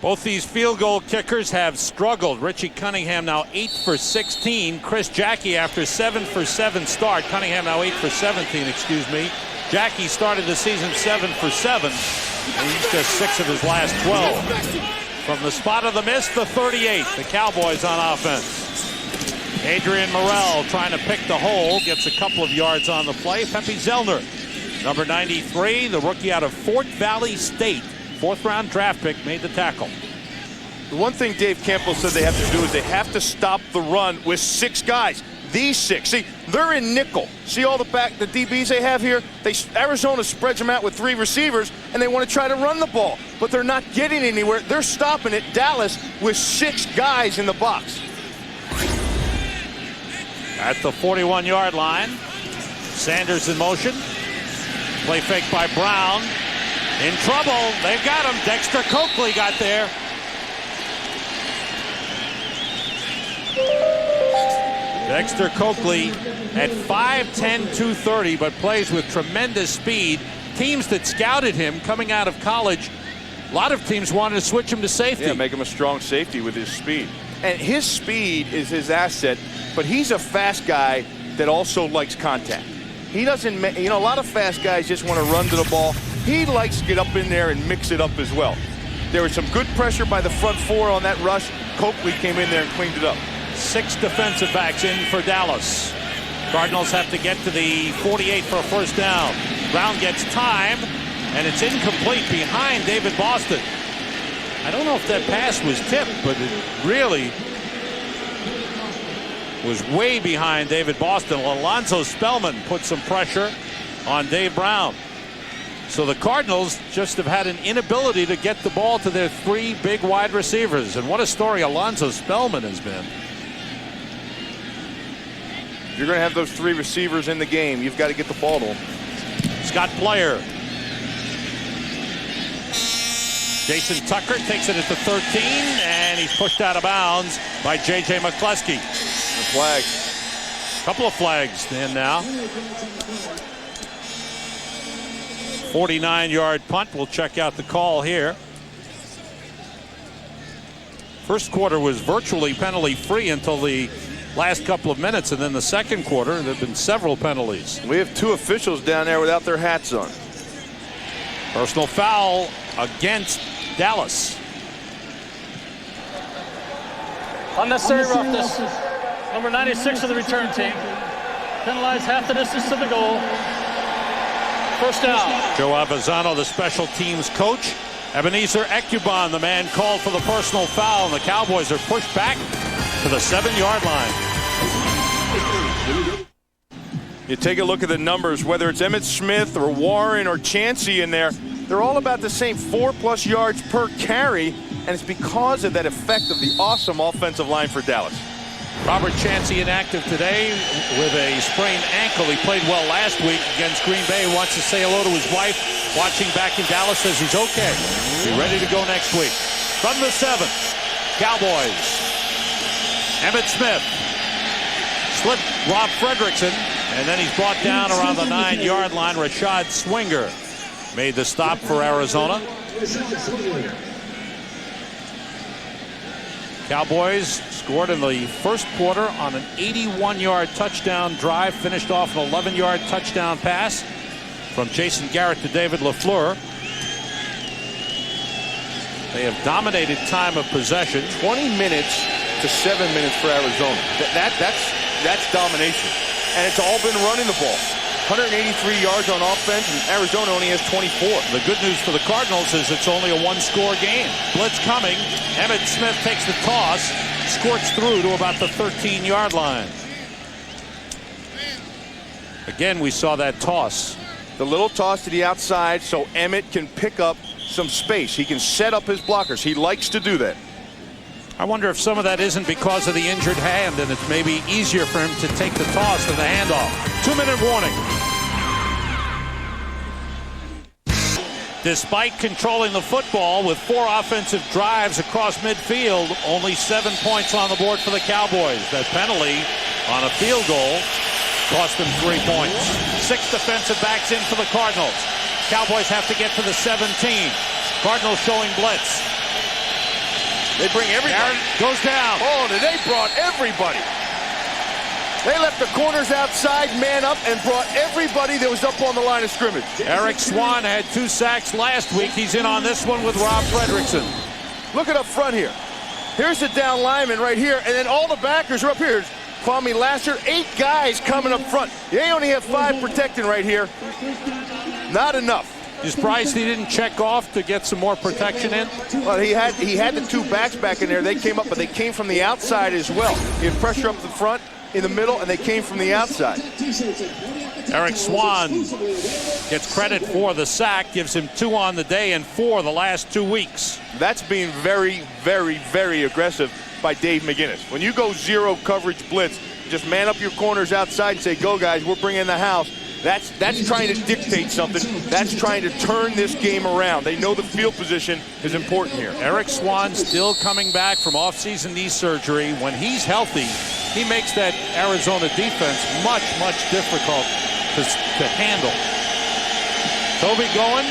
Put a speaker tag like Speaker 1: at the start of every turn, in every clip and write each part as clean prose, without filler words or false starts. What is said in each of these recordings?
Speaker 1: Both these field goal kickers have struggled. Richie Cunningham now 8 for 16. Chris Jacke after 7 for 7 start. Cunningham now 8 for 17, excuse me. Jacke started the season 7 for 7. And he's just 6 of his last 12. From the spot of the miss, the 38. The Cowboys on offense. Adrian Morrell trying to pick the hole. Gets a couple of yards on the play. Pepe Zellner, number 93, the rookie out of Fort Valley State. 4th-round draft pick, made the tackle.
Speaker 2: The one thing Dave Campbell said they have to do is they have to stop the run with 6 guys. These 6. See, they're in nickel. See all the DBs they have here? Arizona spreads them out with 3 receivers, and they want to try to run the ball. But they're not getting anywhere. They're stopping it. Dallas with 6 guys in the box.
Speaker 1: At the 41-yard line, Sanders in motion. Play fake by Brown. In trouble. They've got him. Dexter Coakley got there. Dexter Coakley at 5'10", 230, but plays with tremendous speed. Teams that scouted him coming out of college, a lot of teams wanted to switch him to safety.
Speaker 2: Yeah, make him a strong safety with his speed. And his speed is his asset, but he's a fast guy that also likes contact. He doesn't, a lot of fast guys just want to run to the ball. He likes to get up in there and mix it up as well. There was some good pressure by the front 4 on that rush. Coakley came in there and cleaned it up.
Speaker 1: 6 defensive backs in for Dallas. Cardinals have to get to the 48 for a first down. Brown gets time, and it's incomplete behind David Boston. I don't know if that pass was tipped, but it really was way behind David Boston. Alonzo Spellman put some pressure on Dave Brown. So the Cardinals just have had an inability to get the ball to their 3 big wide receivers. And what a story Alonzo Spellman has been.
Speaker 2: If you're going to have those 3 receivers in the game, you've got to get the ball to them.
Speaker 1: Scott Player. Jason Tucker takes it at the 13, and he's pushed out of bounds by J.J. McCleskey.
Speaker 2: The flag.
Speaker 1: Couple of flags in now. 49-yard punt. We'll check out the call here. First quarter was virtually penalty-free until the last couple of minutes, and then the second quarter, there have been several penalties.
Speaker 2: We have 2 officials down there without their hats on.
Speaker 1: Personal foul against Dallas.
Speaker 3: Unnecessary roughness. Number 96 of the return team. Penalized half the distance to the goal. First down.
Speaker 1: Joe Avazano, the special teams coach. Ebenezer Ekuban, the man called for the personal foul, and the Cowboys are pushed back to the 7-yard line.
Speaker 2: You take a look at the numbers, whether it's Emmitt Smith or Warren or Chancey in there, they're all about the same 4+ yards per carry, and it's because of that effect of the awesome offensive line for Dallas.
Speaker 1: Robert Chancey inactive today with a sprained ankle. He played well last week against Green Bay. He wants to say hello to his wife. Watching back in Dallas, says he's okay. Be ready to go next week. From the 7, Cowboys. Emmitt Smith slipped Rob Fredrickson, and then he's brought down around the 9-yard line. Rashad Swinger made the stop for Arizona. Cowboys scored in the first quarter on an 81-yard touchdown drive, finished off an 11-yard touchdown pass from Jason Garrett to David LaFleur. They have dominated time of possession.
Speaker 2: 20 minutes to 7 minutes for Arizona. That's domination. And it's all been running the ball. 183 yards on offense, and Arizona only has 24.
Speaker 1: The good news for the Cardinals is it's only a 1-score game. Blitz coming. Emmitt Smith takes the toss, squirts through to about the 13-yard line. Again, we saw that toss.
Speaker 2: The little toss to the outside so Emmitt can pick up some space. He can set up his blockers. He likes to do that.
Speaker 1: I wonder if some of that isn't because of the injured hand, and it's maybe easier for him to take the toss than the handoff. 2-minute warning. Despite controlling the football with 4 offensive drives across midfield, only 7 points on the board for the Cowboys. That penalty on a field goal cost them 3 points. 6 defensive backs in for the Cardinals. Cowboys have to get to the 17. Cardinals showing blitz.
Speaker 2: They bring everybody.
Speaker 1: Garrett goes down.
Speaker 2: Oh, they brought everybody. They left the corners outside, man up, and brought everybody that was up on the line of scrimmage.
Speaker 1: Eric Swan had 2 sacks last week. He's in on this one with Rob Fredrickson.
Speaker 2: Look at up front here. Here's the down lineman right here, and then all the backers are up here. Kwame Lasser, 8 guys coming up front. They only have 5 protecting right here. Not enough.
Speaker 1: You surprised he didn't check off to get some more protection in?
Speaker 2: Well, he had the 2 backs back in there. They came up, but they came from the outside as well. He had pressure up the front, in the middle, and they came from the outside.
Speaker 1: Eric Swan gets credit for the sack, gives him 2 on the day and 4 the last 2 weeks.
Speaker 2: That's being very, very, very aggressive by Dave McGinnis. When you go 0 coverage blitz, just man up your corners outside and say, go guys, we're bringing the house. That's trying to dictate something. That's trying to turn this game around. They know the field position is important here.
Speaker 1: Eric Swan still coming back from off-season knee surgery. When he's healthy, he makes that Arizona defense much, much difficult to handle. Toby going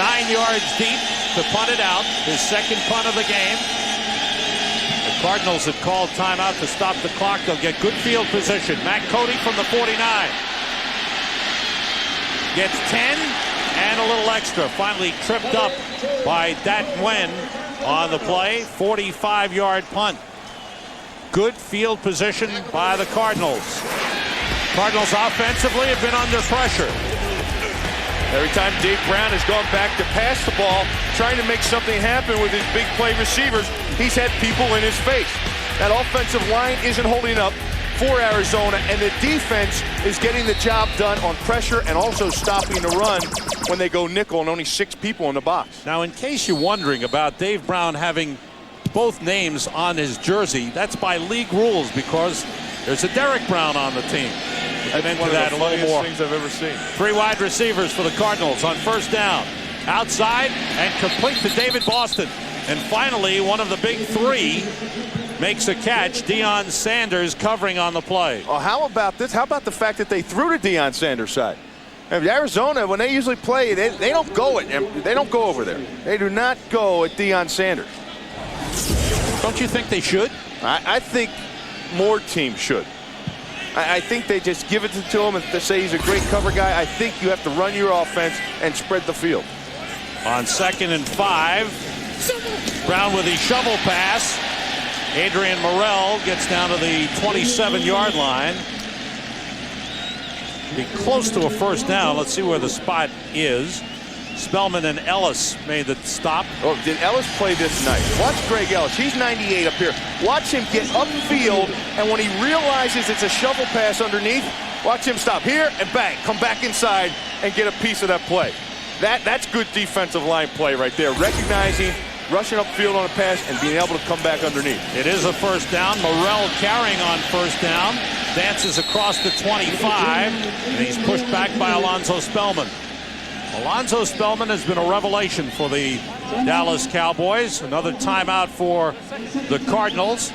Speaker 1: 9 yards deep to punt it out. His second punt of the game. The Cardinals have called timeout to stop the clock. They'll get good field position. Matt Cody from the 49. Gets 10 and a little extra. Finally tripped up by Dat Nguyen on the play. 45-yard punt. Good field position by the Cardinals. Cardinals offensively have been under pressure.
Speaker 2: Every time Dave Brown has gone back to pass the ball, trying to make something happen with his big play receivers, he's had people in his face. That offensive line isn't holding up for Arizona, and the defense is getting the job done on pressure and also stopping the run when they go nickel and only 6 people in the box.
Speaker 1: Now, in case you're wondering about Dave Brown having both names on his jersey, that's by league rules because there's a Derek Brown on the team. We'll get into that a little more.
Speaker 2: Things I've ever seen.
Speaker 1: 3 wide receivers for the Cardinals on first down. Outside and complete to David Boston. And finally, one of the big 3 makes a catch. Deion Sanders covering on the play.
Speaker 2: Oh, how about this? How about the fact that they threw to Deion Sanders' side? And Arizona, when they usually play, they don't go they don't go over there. They do not go at Deion Sanders.
Speaker 1: Don't you think they should?
Speaker 2: I think more teams should. I think they just give it to him and they say he's a great cover guy. I think you have to run your offense and spread the field.
Speaker 1: On 2nd and 5, Brown with his shovel pass. Adrian Morrell gets down to the 27-yard line. Be close to a first down. Let's see where the spot is. Spellman and Ellis made the stop.
Speaker 2: Oh, did Ellis play this night? Watch Greg Ellis. He's 98 up here. Watch him get upfield, and when he realizes it's a shovel pass underneath, watch him stop here and bang, come back inside and get a piece of that play. That's good defensive line play right there. Recognizing, rushing upfield on a pass, and being able to come back underneath.
Speaker 1: It is a first down. Morrell carrying on first down. Dances across the 25, and he's pushed back by Alonzo Spellman. Alonzo Spellman has been a revelation for the Dallas Cowboys. Another timeout for the Cardinals.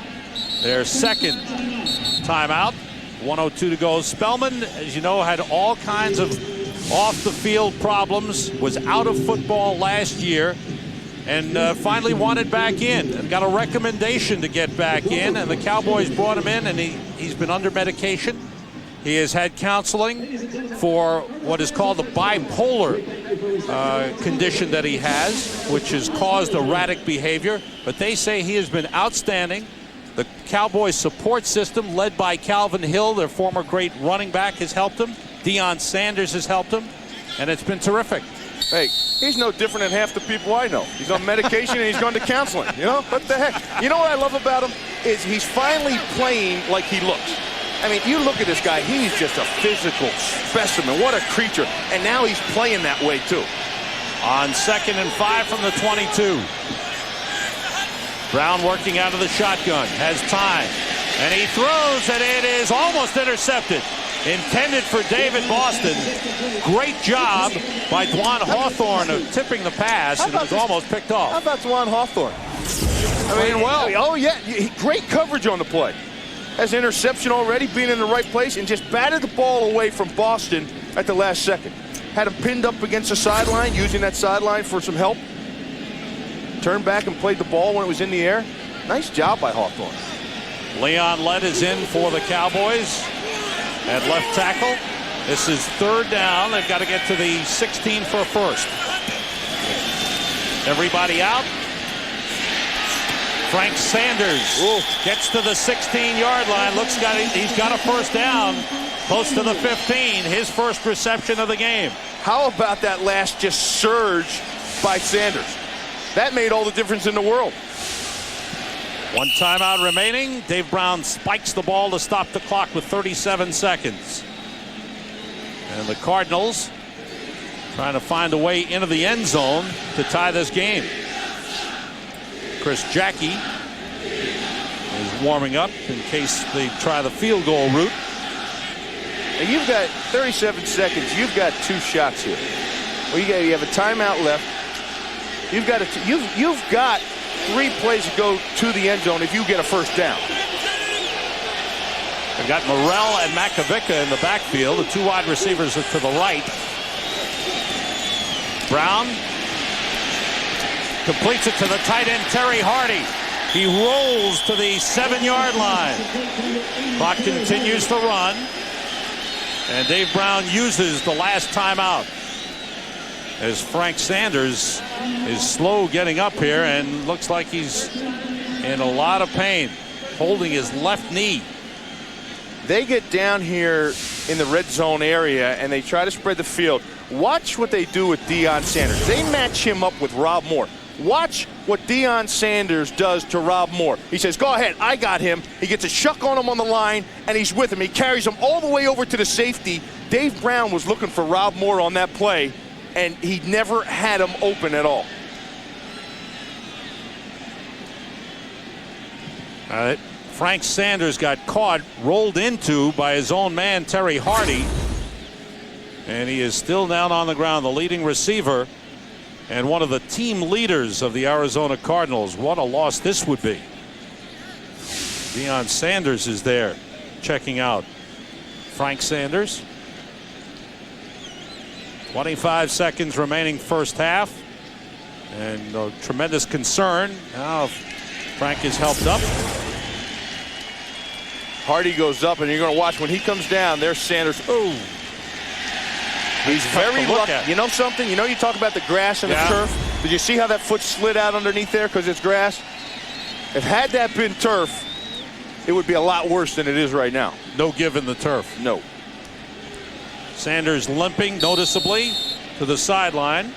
Speaker 1: Their second timeout. 1:02 to go. Spellman, as you know, had all kinds of off-the-field problems, was out of football last year, and finally wanted back in and got a recommendation to get back in, and the Cowboys brought him in, and he's been under medication. He has had counseling for what is called the bipolar condition that he has, which has caused erratic behavior. But they say he has been outstanding. The Cowboys support system, led by Calvin Hill, their former great running back, has helped him. Deion Sanders has helped him, and it's been terrific.
Speaker 2: Hey, he's no different than half the people I know. He's on medication and he's gone to counseling. You know, what the heck? You know what I love about him is he's finally playing like he looks. I mean, you look at this guy, he's just a physical specimen. What a creature. And now he's playing that way, too.
Speaker 1: On 2nd and 5 from the 22. Brown working out of the shotgun, has time. And he throws, and it is almost intercepted. Intended for David Boston. Great job by Dwan Hawthorne of tipping the pass, and it was almost picked off.
Speaker 2: How about Dwan Hawthorne?
Speaker 1: Playing well.
Speaker 2: Oh, yeah, great coverage on the play. Has interception already, being in the right place, and just batted the ball away from Boston at the last second. Had him pinned up against the sideline, using that sideline for some help. turned back and played the ball when it was in the air. Nice job by Hawthorne.
Speaker 1: Leon Lett is in for the Cowboys at left tackle. This is third down. They've got to get to the 16 for a first. Everybody out. Frank Sanders gets to the 16-yard line. He's got a first down close to the 15. His first reception of the game.
Speaker 2: How about that last just surge by Sanders? That made all the difference in the world.
Speaker 1: One timeout remaining. Dave Brown spikes the ball to stop the clock with 37 seconds. And the Cardinals trying to find a way into the end zone to tie this game. Chris Jacke is warming up in case they try the field goal route.
Speaker 2: And you've got 37 seconds. You've got two shots here. Well, you have a timeout left. You've got 3 plays to go to the end zone if you get a first down.
Speaker 1: They've got Morrell and Makovica in the backfield. The 2 wide receivers are to the right. Brown completes it to the tight end, Terry Hardy. He rolls to the 7-yard line. Clock continues to run. And Dave Brown uses the last timeout as Frank Sanders is slow getting up here and looks like he's in a lot of pain, holding his left knee.
Speaker 2: They get down here in the red zone area and they try to spread the field. Watch what they do with Deion Sanders. They match him up with Rob Moore. Watch what Deion Sanders does to Rob Moore. He says, go ahead, I got him. He gets a shuck on him on the line, and he's with him. He carries him all the way over to the safety. Dave Brown was looking for Rob Moore on that play, and he never had him open at all.
Speaker 1: Frank Sanders got caught, rolled into by his own man, Terry Hardy. And he is still down on the ground, the leading receiver and one of the team leaders of the Arizona Cardinals. What a loss this would be. Deion Sanders is there checking out Frank Sanders. 25 seconds remaining first half. And tremendous concern. Now Frank is helped up.
Speaker 2: Hardy goes up, and you're going to watch when he comes down. There's Sanders. Oh. He's very lucky. You know something? You know, you talk about the grass and the turf. Did you see how that foot slid out underneath there because it's grass? Had that been turf, it would be a lot worse than it is right now.
Speaker 1: No give in the turf.
Speaker 2: No.
Speaker 1: Sanders limping noticeably to the sideline.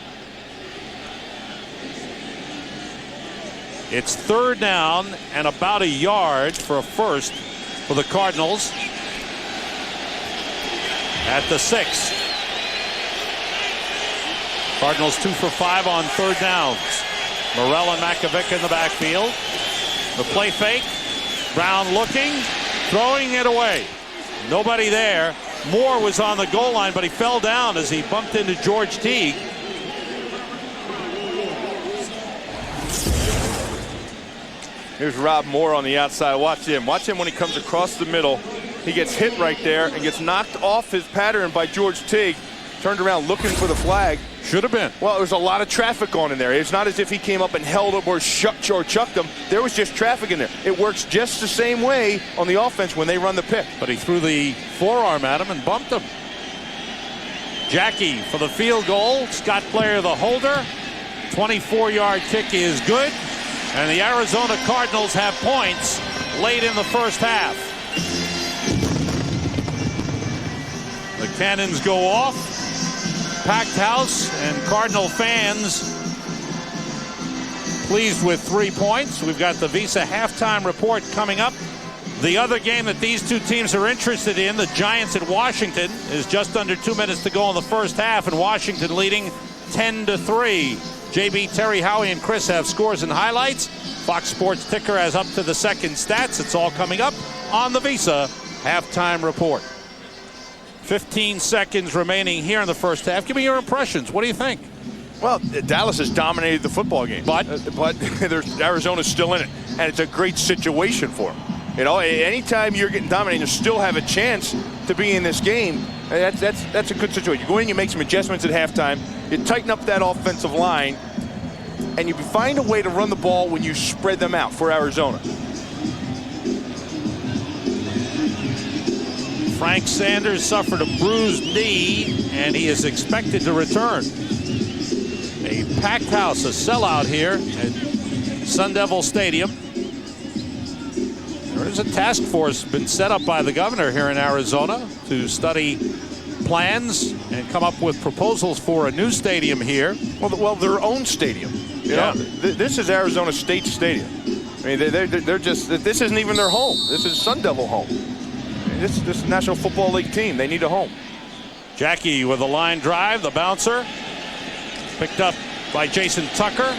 Speaker 1: It's third down and about a yard for a first for the Cardinals at the 6. Cardinals 2 for 5 on third downs. Morrell and Makovic in the backfield. The play fake. Brown looking, throwing it away. Nobody there. Moore was on the goal line, but he fell down as he bumped into George Teague.
Speaker 2: Here's Rob Moore on the outside. Watch him. Watch him when he comes across the middle. He gets hit right there and gets knocked off his pattern by George Teague. Turned around looking for the flag.
Speaker 1: Should have been.
Speaker 2: Well, there was a lot of traffic on in there. It's not as if he came up and held him or chucked him. There was just traffic in there. It works just the same way on the offense when they run the pick.
Speaker 1: But he threw the forearm at him and bumped him. Jacke for the field goal. Scott Blair the holder. 24-yard kick is good. And the Arizona Cardinals have points late in the first half. The cannons go off. Packed house and Cardinal fans pleased with 3 points. We've got the Visa halftime report coming up. The other game that these two teams are interested in, the Giants at Washington, is just under 2 minutes to go in the first half, and Washington leading 10-3. JB, Terry, Howie, and Chris have scores and highlights. Fox Sports Ticker has up to the second stats. It's all coming up on the Visa halftime report. 15 seconds remaining here in the first half. Give me your impressions. What do you think?
Speaker 2: Well, Dallas has dominated the football game. But Arizona's still in it. And it's a great situation for them. You know, anytime you're getting dominated, you still have a chance to be in this game. That's a good situation. You go in, you make some adjustments at halftime. You tighten up that offensive line. and you find a way to run the ball when you spread them out for Arizona.
Speaker 1: Frank Sanders suffered a bruised knee, and he is expected to return. A packed house, a sellout here at Sun Devil Stadium. There is a task force been set up by the governor here in Arizona to study plans and come up with proposals for a new stadium here.
Speaker 2: Well, their own stadium. You know, this is Arizona State Stadium. I mean, they're just, this isn't even their home. This is Sun Devil home. This National Football League team, they need a home.
Speaker 1: Jacke with a line drive, the bouncer. Picked up by Jason Tucker.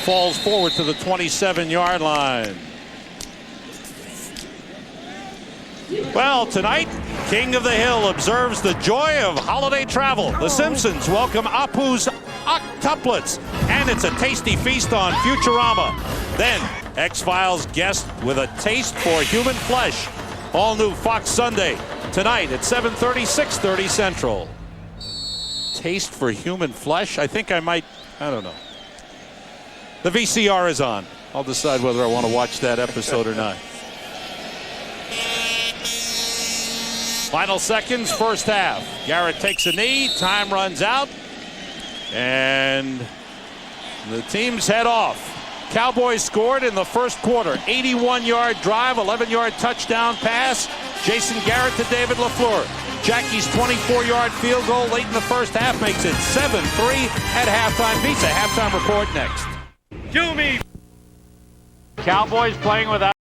Speaker 1: Falls forward to the 27-yard line. Well, tonight, King of the Hill observes the joy of holiday travel. The Simpsons welcome Apu's octuplets, and it's a tasty feast on Futurama. Then, X-Files guest with a taste for human flesh. All new Fox Sunday tonight at 7:30, 6:30 Central. Taste for human flesh? I think I might, I don't know. The VCR is on. I'll decide whether I want to watch that episode or not. Final seconds, first half. Garrett takes a knee, time runs out, and the teams head off. Cowboys scored in the first quarter. 81-yard drive, 11-yard touchdown pass. Jason Garrett to David LaFleur. Jacke's 24-yard field goal late in the first half makes it 7-3 at halftime. Pizza halftime report next.
Speaker 4: Do me.
Speaker 1: Cowboys playing without